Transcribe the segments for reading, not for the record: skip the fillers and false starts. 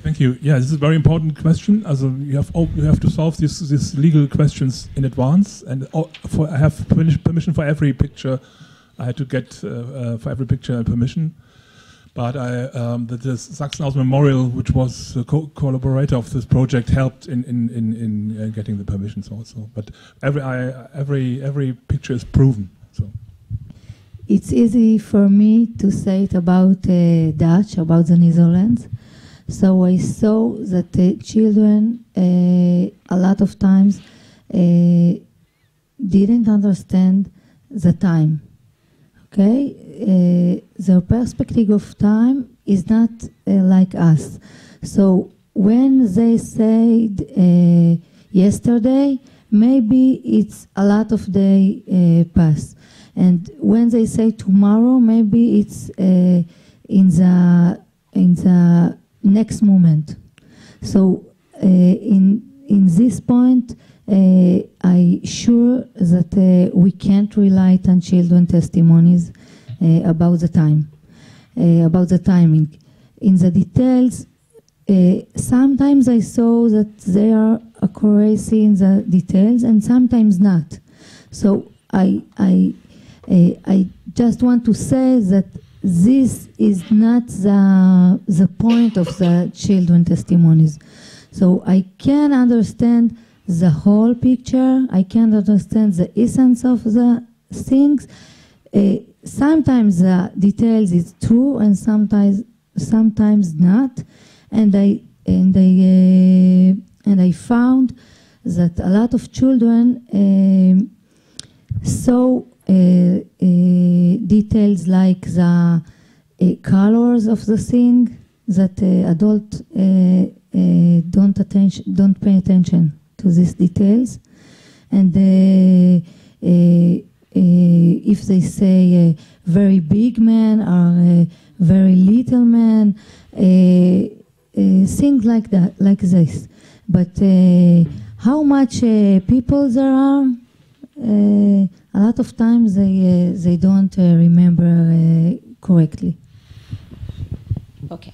Thank you. Yeah, this is a very important question. Also, you have to solve these legal questions in advance, and I have permission for every picture. I had to get for every picture permission. But the Sachsenhaus Memorial, which was the collaborator of this project, helped in getting the permissions also. But every picture is proven. So it's easy for me to say it about Dutch, about the Netherlands. So I saw that the children a lot of times didn't understand the time. Okay, their perspective of time is not like us. So when they said yesterday, maybe it's a lot of day pass, and when they say tomorrow, maybe it's in the next moment. So in this point, I sure that we can't rely on children testimonies about the time, about the timing. In the details, sometimes I saw that there are accuracy in the details, and sometimes not. So I just want to say that this is not the point of the children testimonies. So I can understand the whole picture. I can understand the essence of the things. Sometimes the details is true, and sometimes not. And I found that a lot of children saw details like the colors of the thing that adults don't pay attention to these details. And if they say a very big man or a very little man, things like that, like this. But how much people there are, a lot of times they don't remember correctly. Okay.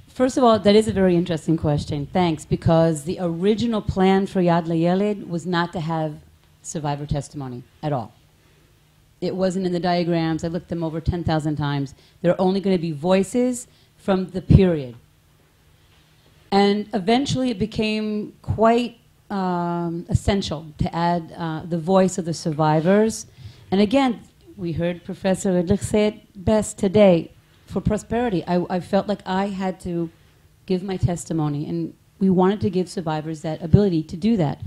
First of all, that is a very interesting question. Thanks, because the original plan for Yad Layeled was not to have survivor testimony at all. It wasn't in the diagrams. I looked them over 10,000 times. There are only going to be voices from the period. And eventually it became quite essential to add the voice of the survivors. And again, we heard Professor Lilach say it best today. For prosperity, I felt like I had to give my testimony, and we wanted to give survivors that ability to do that.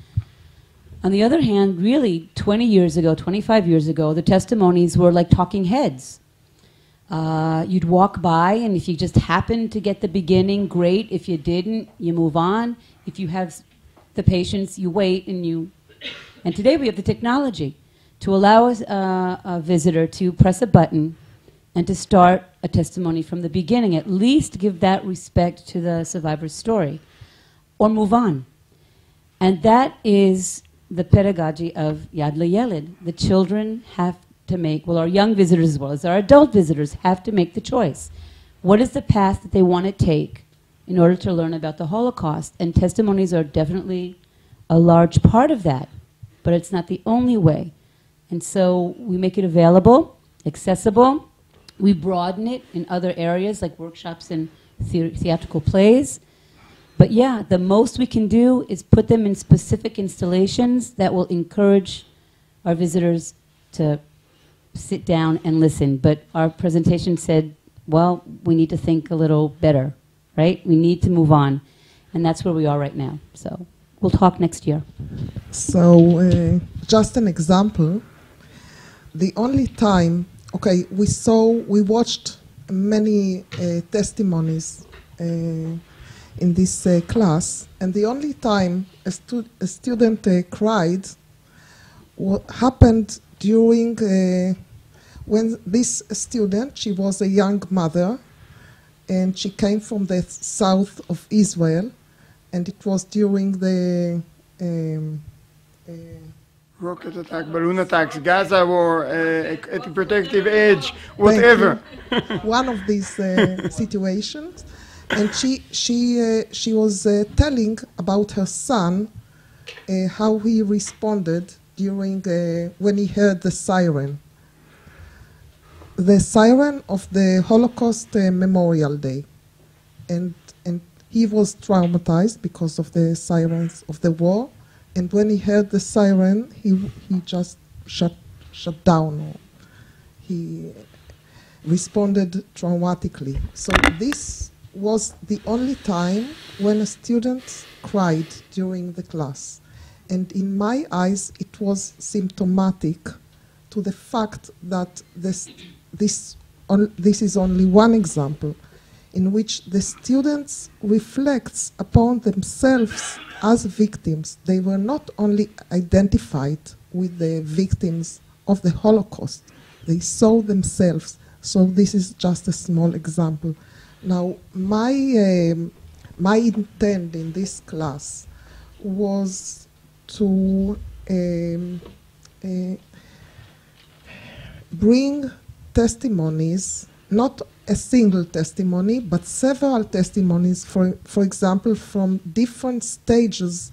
On the other hand, really, 20 years ago, 25 years ago, the testimonies were like talking heads. You'd walk by, and if you just happened to get the beginning, great. If you didn't, you move on. If you have the patience, you wait, and today we have the technology to allow a visitor to press a button and to start a testimony from the beginning, at least give that respect to the survivor's story, or move on. And that is the pedagogy of Yad Layeled. The children have to make, well, our young visitors as well as our adult visitors have to make the choice. What is the path that they want to take in order to learn about the Holocaust? And testimonies are definitely a large part of that, but it's not the only way. And so we make it available, accessible. We broaden it in other areas like workshops and theatrical plays. But yeah, the most we can do is put them in specific installations that will encourage our visitors to sit down and listen. But our presentation said, well, we need to think a little better, right? We need to move on. And that's where we are right now. So we'll talk next year. So just an example. The only time, okay, we watched many testimonies in this class, and the only time a student cried happened during when this student, she was a young mother, and she came from the south of Israel, and it was during the rocket attack, balloon attacks, Gaza war, anti-protective edge, whatever. One of these situations. And she was telling about her son, how he responded during when he heard the siren. The siren of the Holocaust Memorial Day. And he was traumatized because of the sirens of the war. And when he heard the siren, he just shut down. He responded traumatically. So this was the only time when a student cried during the class. And in my eyes, it was symptomatic to the fact that this is only one example in which the students reflects upon themselves as victims. They were not only identified with the victims of the Holocaust, they saw themselves. So this is just a small example. Now, my intent in this class was to bring testimonies, not a single testimony, but several testimonies, for example, from different stages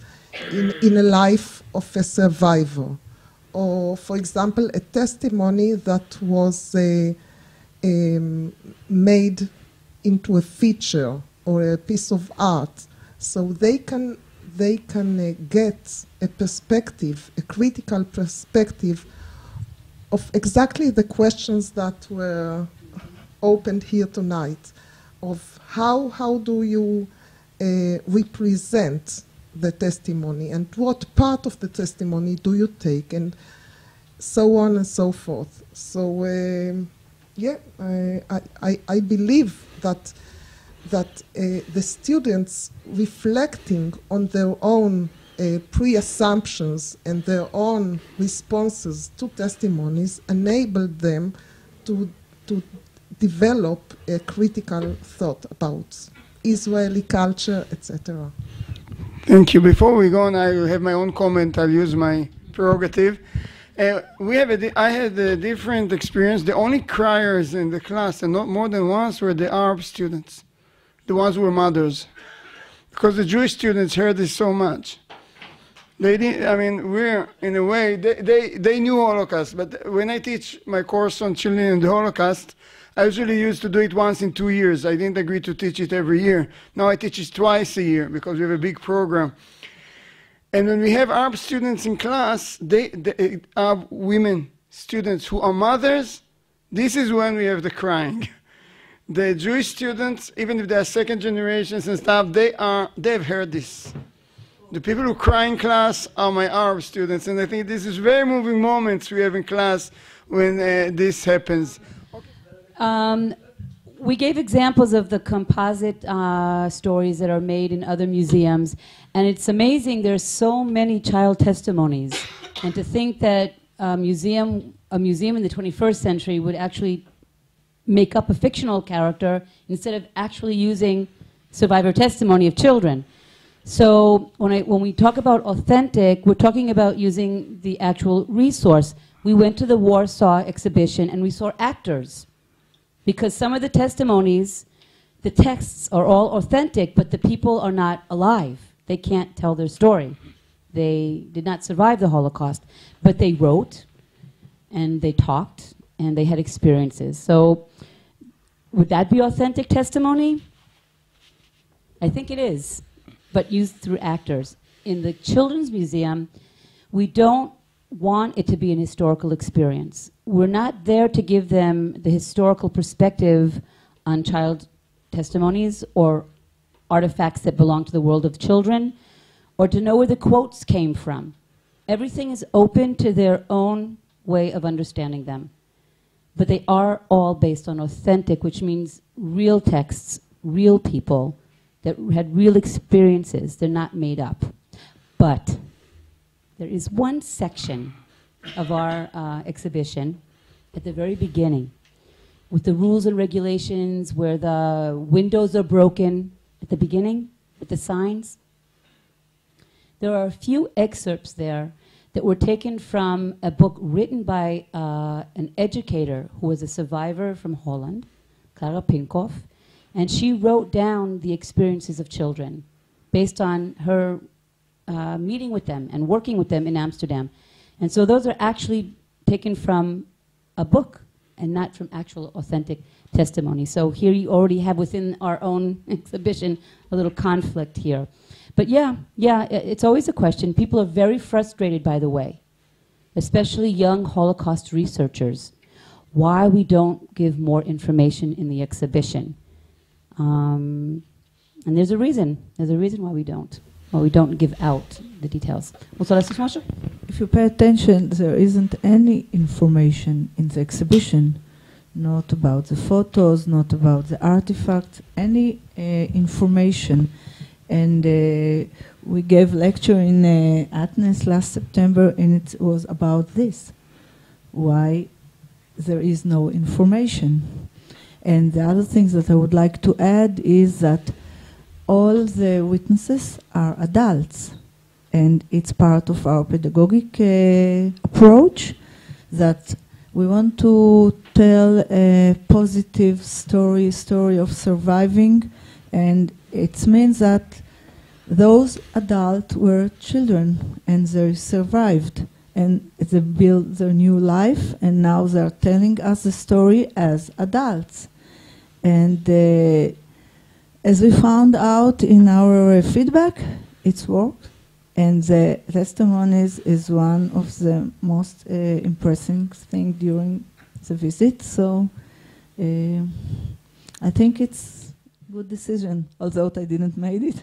in a life of a survivor. Or, for example, a testimony that was made into a feature or a piece of art. So they can get a perspective, a critical perspective of exactly the questions that were opened here tonight, of how do you represent the testimony and what part of the testimony do you take, and so on and so forth. So I believe that the students reflecting on their own pre-assumptions and their own responses to testimonies enabled them to develop a critical thought about Israeli culture, etc. Thank you. Before we go on, I will have my own comment. I'll use my prerogative. I had a different experience. The only criers in the class, and not more than once, were the Arab students, the ones who were mothers, because the Jewish students heard this so much. They didn't, I mean, we're, in a way, they knew Holocaust, but when I teach my course on children in the Holocaust, I usually used to do it once in 2 years. I didn't agree to teach it every year. Now I teach it twice a year because we have a big program. And when we have Arab students in class, Arab women students who are mothers, this is when we have the crying. The Jewish students, even if they are second generations and stuff, they've heard this. The people who cry in class are my Arab students, and I think this is very moving moments we have in class when this happens. We gave examples of the composite stories that are made in other museums, and it's amazing there's so many child testimonies. And to think that a museum in the 21st century would actually make up a fictional character instead of actually using survivor testimony of children. So when we talk about authentic, we're talking about using the actual resource. We went to the Warsaw exhibition and we saw actors. Because some of the testimonies, the texts are all authentic, but the people are not alive. They can't tell their story. They did not survive the Holocaust, but they wrote, and they talked, and they had experiences. So would that be authentic testimony? I think it is, but used through actors. In the Children's Museum, we don't want it to be an historical experience. We're not there to give them the historical perspective on child testimonies or artifacts that belong to the world of children, or to know where the quotes came from. Everything is open to their own way of understanding them. But they are all based on authentic, which means real texts, real people that had real experiences. They're not made up. But there is one section of our exhibition at the very beginning with the rules and regulations where the windows are broken at the beginning with the signs. There are a few excerpts there that were taken from a book written by an educator who was a survivor from Holland, Clara Pinkoff. And she wrote down the experiences of children based on her meeting with them and working with them in Amsterdam. And so those are actually taken from a book and not from actual authentic testimony. So here you already have within our own exhibition a little conflict here. But yeah, it's always a question. People are very frustrated, by the way, especially young Holocaust researchers, why we don't give more information in the exhibition. And there's a reason. There's a reason why we don't give out the details. If you pay attention, there isn't any information in the exhibition, not about the photos, not about the artifacts, any information. And we gave lecture in Athens last September, and it was about this, why there is no information. And the other thing that I would like to add is that all the witnesses are adults, and it's part of our pedagogic approach that we want to tell a positive story of surviving, and it means that those adults were children and they survived and they built their new life, and now they're telling us the story as adults. And as we found out in our feedback, it's worked, and the testimonies is one of the most impressive things during the visit. So I think it's a good decision, although I didn't make it.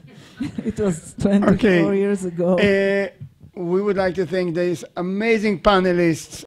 It was 24 years ago. We would like to thank these amazing panelists